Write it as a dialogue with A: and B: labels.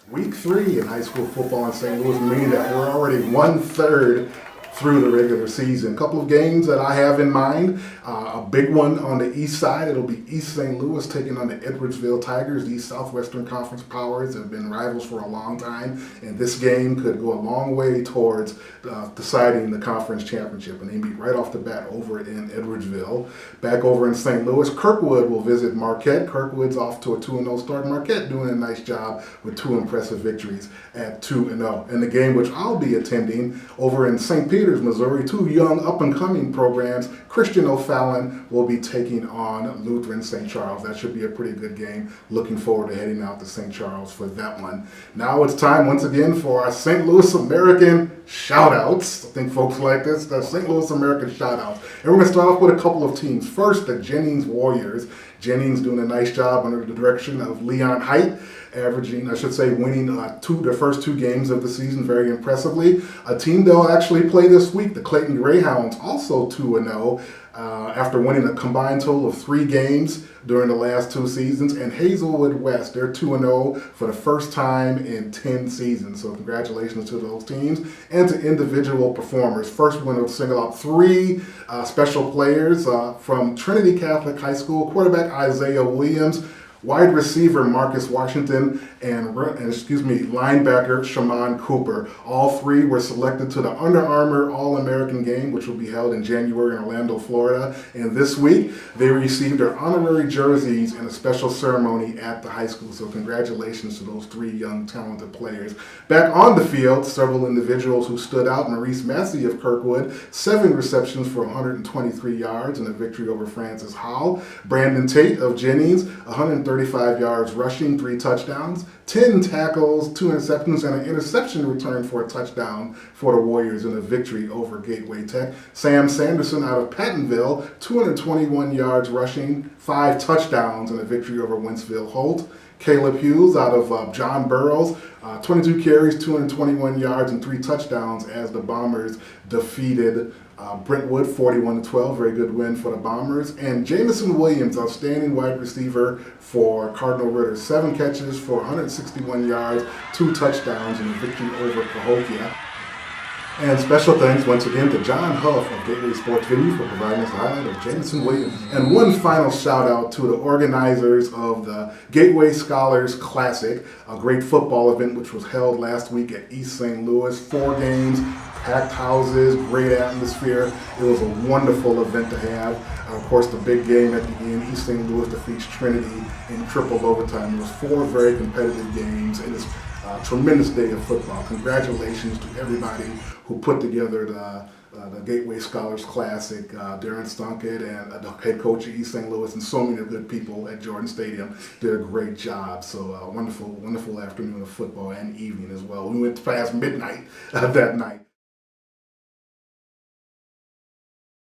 A: Week 3 in high school football in St. Louis, meaning that we're already 1/3 through the regular season. A couple of games that I have in mind. A big one on the east side. It'll be East St. Louis taking on the Edwardsville Tigers. These Southwestern Conference powers have been rivals for a long time, and this game could go a long way towards deciding the conference championship. And they meet right off the bat over in Edwardsville. Back over in St. Louis, Kirkwood will visit Marquette. Kirkwood's off to a 2-0 start. Marquette doing a nice job with 2 impressive victories at 2-0. And the game which I'll be attending over in St. Peter, Missouri, 2 young up-and-coming programs. Christian O'Fallon will be taking on Lutheran St. Charles. That should be a pretty good game. Looking forward to heading out to St. Charles for that one. Now it's time once again for our St. Louis American shout-outs. I think folks like this, the St. Louis American shout-outs. And we're going to start off with a couple of teams. First, the Jennings Warriors. Jennings doing a nice job under the direction of Leon Height, winning their first 2 games of the season very impressively. A team they'll actually play this week, the Clayton Greyhounds, also 2-0 after winning a combined total of 3 games during the last 2 seasons. And Hazelwood West, they're 2-0 for the first time in 10 seasons. So congratulations to those teams and to individual performers. First, we're going to single out 3 special players from Trinity Catholic High School: quarterback Isaiah Williams, wide receiver Marcus Washington, and linebacker Shaman Cooper. All 3 were selected to the Under Armour All-American Game, which will be held in January in Orlando, Florida. And this week, they received their honorary jerseys in a special ceremony at the high school. So congratulations to those 3 young, talented players. Back on the field, several individuals who stood out. Maurice Massey of Kirkwood, 7 receptions for 123 yards in a victory over Francis Howell. Brandon Tate of Jennings, 135 yards rushing, 3 touchdowns, 10 tackles, 2 interceptions, and an interception return for a touchdown for the Warriors in a victory over Gateway Tech. Sam Sanderson out of Pattonville, 221 yards rushing, 5 touchdowns, and a victory over Wentzville Holt. Caleb Hughes out of John Burroughs, 22 carries, 221 yards, and 3 touchdowns as the Bombers defeated Brentwood 41-12. Very good win for the Bombers. And Jamison Williams, outstanding wide receiver for Cardinal Ritter, 7 catches for 161 yards, 2 touchdowns, and a victory over Cahokia. And special thanks once again to John Huff of Gateway Sports Venue for providing us the highlight of Jamison Williams. And one final shout out to the organizers of the Gateway Scholars Classic, a great football event which was held last week at East St. Louis. 4 games, packed houses, great atmosphere. It was a wonderful event to have. Of course, the big game at the end, East St. Louis defeats Trinity in triple overtime. It was 4 very competitive games. It is a tremendous day of football. Congratulations to everybody who put together the Gateway Scholars Classic, Darren Stunkett and the head coach of East St. Louis, and so many good people at Jordan Stadium did a great job. So wonderful afternoon of football and evening as well. We went past midnight that night.